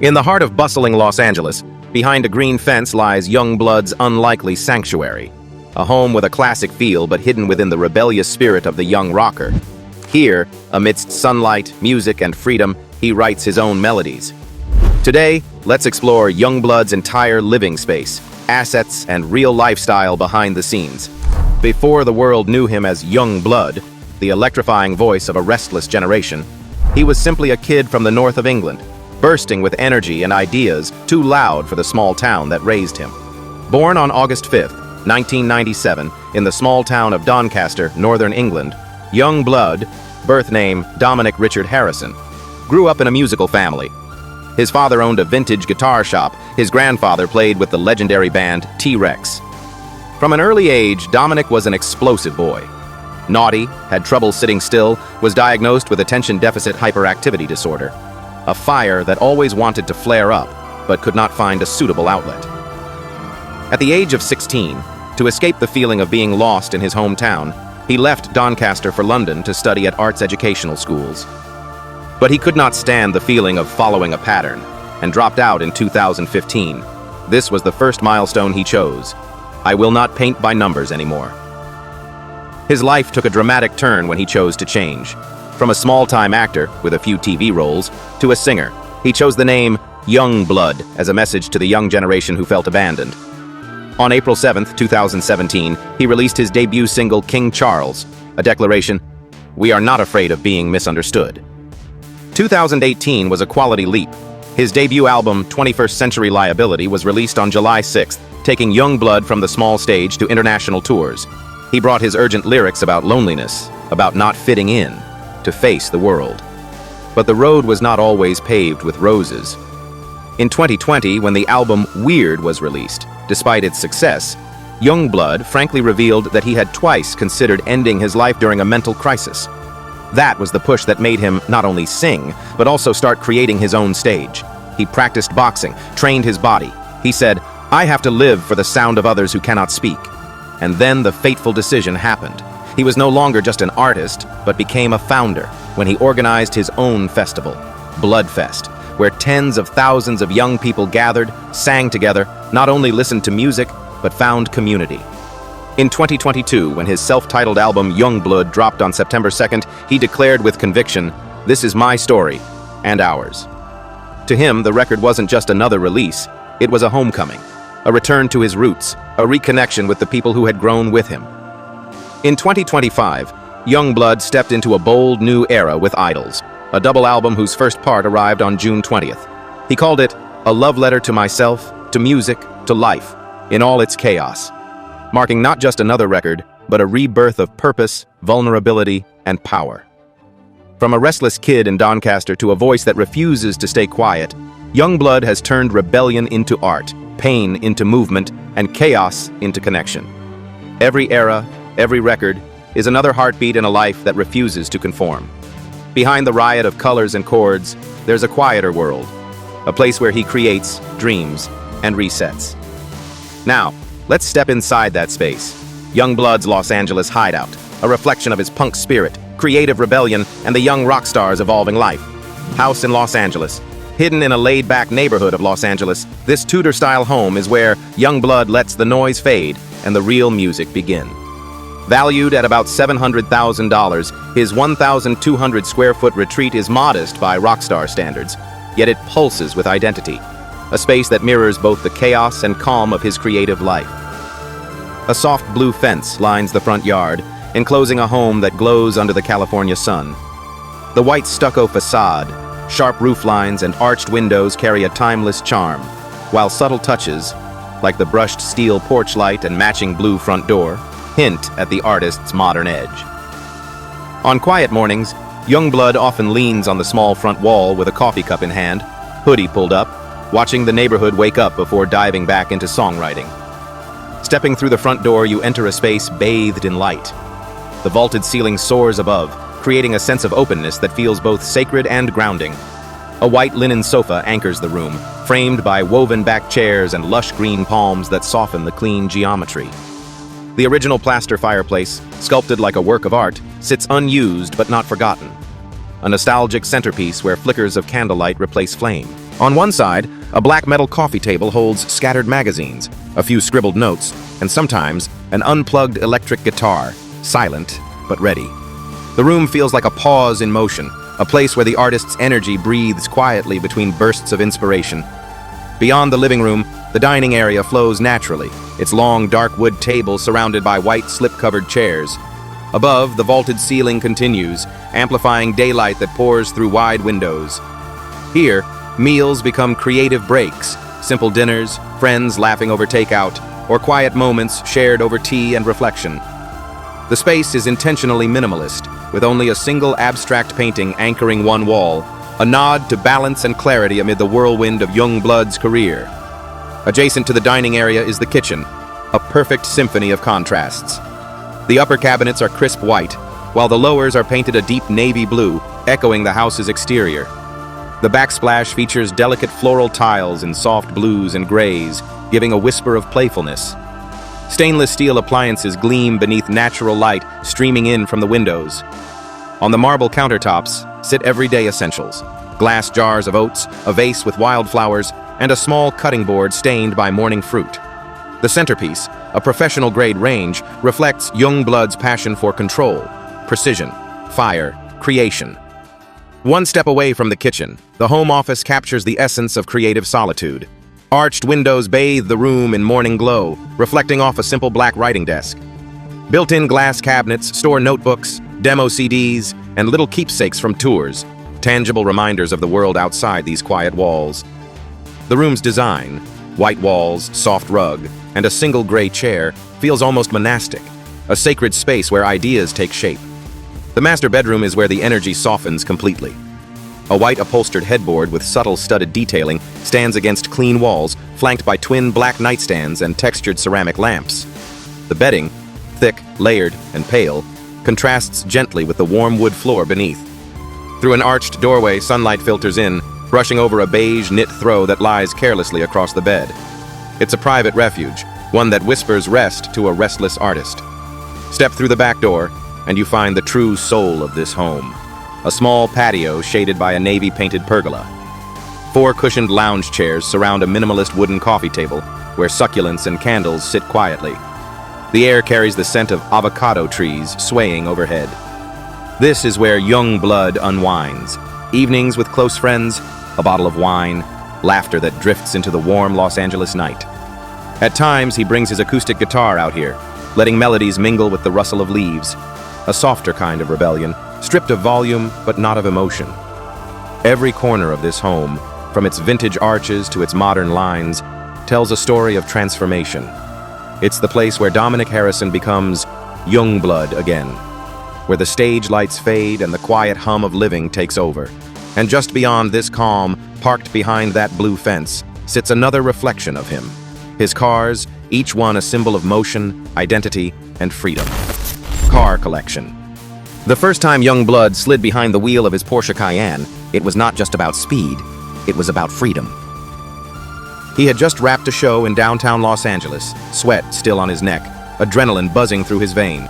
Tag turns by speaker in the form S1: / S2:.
S1: In the heart of bustling Los Angeles, behind a green fence lies Yungblud's unlikely sanctuary, a home with a classic feel but hidden within the rebellious spirit of the young rocker. Here, amidst sunlight, music, and freedom, he writes his own melodies. Today, let's explore Yungblud's entire living space, assets, and real lifestyle behind the scenes. Before the world knew him as Yungblud, the electrifying voice of a restless generation, he was simply a kid from the north of England, bursting with energy and ideas too loud for the small town that raised him. Born on August 5, 1997, in the small town of Doncaster, northern England, Yungblud, birth name Dominic Richard Harrison, grew up in a musical family. His father owned a vintage guitar shop. His grandfather played with the legendary band T-Rex. From an early age, Dominic was an explosive boy. Naughty, had trouble sitting still, was diagnosed with attention deficit hyperactivity disorder, a fire that always wanted to flare up, but could not find a suitable outlet. At the age of 16, to escape the feeling of being lost in his hometown, he left Doncaster for London to study at arts educational schools. But he could not stand the feeling of following a pattern, and dropped out in 2015. This was the first milestone he chose. I will not paint by numbers anymore. His life took a dramatic turn when he chose to change. From a small-time actor with a few TV roles to a singer, he chose the name Yungblud as a message to the young generation who felt abandoned. On April 7, 2017, he released his debut single King Charles, a declaration, "We are not afraid of being misunderstood." 2018 was a quality leap. His debut album 21st Century Liability was released on July 6th, taking Yungblud from the small stage to international tours. He brought his urgent lyrics about loneliness, about not fitting in, to face the world. But the road was not always paved with roses. In 2020, when the album Weird was released, despite its success, Yungblud frankly revealed that he had twice considered ending his life during a mental crisis. That was the push that made him not only sing, but also start creating his own stage. He practiced boxing, trained his body. He said, "I have to live for the sound of others who cannot speak." And then the fateful decision happened. He was no longer just an artist, but became a founder when he organized his own festival, Bloodfest, where tens of thousands of young people gathered, sang together, not only listened to music, but found community. In 2022, when his self-titled album Yungblud dropped on September 2nd, he declared with conviction, "This is my story, and ours." To him, the record wasn't just another release, it was a homecoming, a return to his roots, a reconnection with the people who had grown with him. In 2025, Yungblud stepped into a bold new era with Idols, a double album whose first part arrived on June 20th. He called it a love letter to myself, to music, to life, in all its chaos, marking not just another record, but a rebirth of purpose, vulnerability, and power. From a restless kid in Doncaster to a voice that refuses to stay quiet, Yungblud has turned rebellion into art, pain into movement, and chaos into connection. Every era, every record, is another heartbeat in a life that refuses to conform. Behind the riot of colors and chords, there's a quieter world, a place where he creates, dreams, and resets. Now, let's step inside that space. Yungblud's Los Angeles hideout, a reflection of his punk spirit, creative rebellion, and the young rock star's evolving life. House in Los Angeles. Hidden in a laid-back neighborhood of Los Angeles, this Tudor-style home is where Yungblud lets the noise fade and the real music begin. Valued at about $700,000, his 1,200-square-foot retreat is modest by rockstar standards, yet it pulses with identity, a space that mirrors both the chaos and calm of his creative life. A soft blue fence lines the front yard, enclosing a home that glows under the California sun. The white stucco facade, sharp roof lines, and arched windows carry a timeless charm, while subtle touches, like the brushed steel porch light and matching blue front door, hint at the artist's modern edge. On quiet mornings, Yungblud often leans on the small front wall with a coffee cup in hand, hoodie pulled up, watching the neighborhood wake up before diving back into songwriting. Stepping through the front door, you enter a space bathed in light. The vaulted ceiling soars above, creating a sense of openness that feels both sacred and grounding. A white linen sofa anchors the room, framed by woven-back chairs and lush green palms that soften the clean geometry. The original plaster fireplace, sculpted like a work of art, sits unused but not forgotten. A nostalgic centerpiece where flickers of candlelight replace flame. On one side, a black metal coffee table holds scattered magazines, a few scribbled notes, and sometimes an unplugged electric guitar, silent but ready. The room feels like a pause in motion, a place where the artist's energy breathes quietly between bursts of inspiration. Beyond the living room, the dining area flows naturally, its long dark wood table surrounded by white slip-covered chairs. Above, the vaulted ceiling continues, amplifying daylight that pours through wide windows. Here, meals become creative breaks, simple dinners, friends laughing over takeout, or quiet moments shared over tea and reflection. The space is intentionally minimalist, with only a single abstract painting anchoring one wall, a nod to balance and clarity amid the whirlwind of Yungblud's career. Adjacent to the dining area is the kitchen, a perfect symphony of contrasts. The upper cabinets are crisp white, while the lowers are painted a deep navy blue, echoing the house's exterior. The backsplash features delicate floral tiles in soft blues and grays, giving a whisper of playfulness. Stainless steel appliances gleam beneath natural light streaming in from the windows. On the marble countertops sit everyday essentials: glass jars of oats, a vase with wildflowers, and a small cutting board stained by morning fruit. The centerpiece, a professional-grade range, reflects Yungblud's passion for control, precision, fire, creation. One step away from the kitchen, the home office captures the essence of creative solitude. Arched windows bathe the room in morning glow, reflecting off a simple black writing desk. Built-in glass cabinets store notebooks, demo CDs, and little keepsakes from tours, tangible reminders of the world outside these quiet walls. The room's design, white walls, soft rug, and a single gray chair, feels almost monastic, a sacred space where ideas take shape. The master bedroom is where the energy softens completely. A white upholstered headboard with subtle studded detailing stands against clean walls, flanked by twin black nightstands and textured ceramic lamps. The bedding, thick, layered, and pale, contrasts gently with the warm wood floor beneath. Through an arched doorway, sunlight filters in, brushing over a beige knit throw that lies carelessly across the bed. It's a private refuge, one that whispers rest to a restless artist. Step through the back door, and you find the true soul of this home. A small patio shaded by a navy-painted pergola. 4 cushioned lounge chairs surround a minimalist wooden coffee table, where succulents and candles sit quietly. The air carries the scent of avocado trees swaying overhead. This is where Yungblud unwinds. Evenings with close friends, a bottle of wine, laughter that drifts into the warm Los Angeles night. At times, he brings his acoustic guitar out here, letting melodies mingle with the rustle of leaves. A softer kind of rebellion, stripped of volume but not of emotion. Every corner of this home, from its vintage arches to its modern lines, tells a story of transformation. It's the place where Dominic Harrison becomes Yungblud again, where the stage lights fade and the quiet hum of living takes over. And just beyond this calm, parked behind that blue fence, sits another reflection of him. His cars, each one a symbol of motion, identity, and freedom. Car collection. The first time Yungblud slid behind the wheel of his Porsche Cayenne, it was not just about speed, it was about freedom. He had just wrapped a show in downtown Los Angeles, sweat still on his neck, adrenaline buzzing through his veins.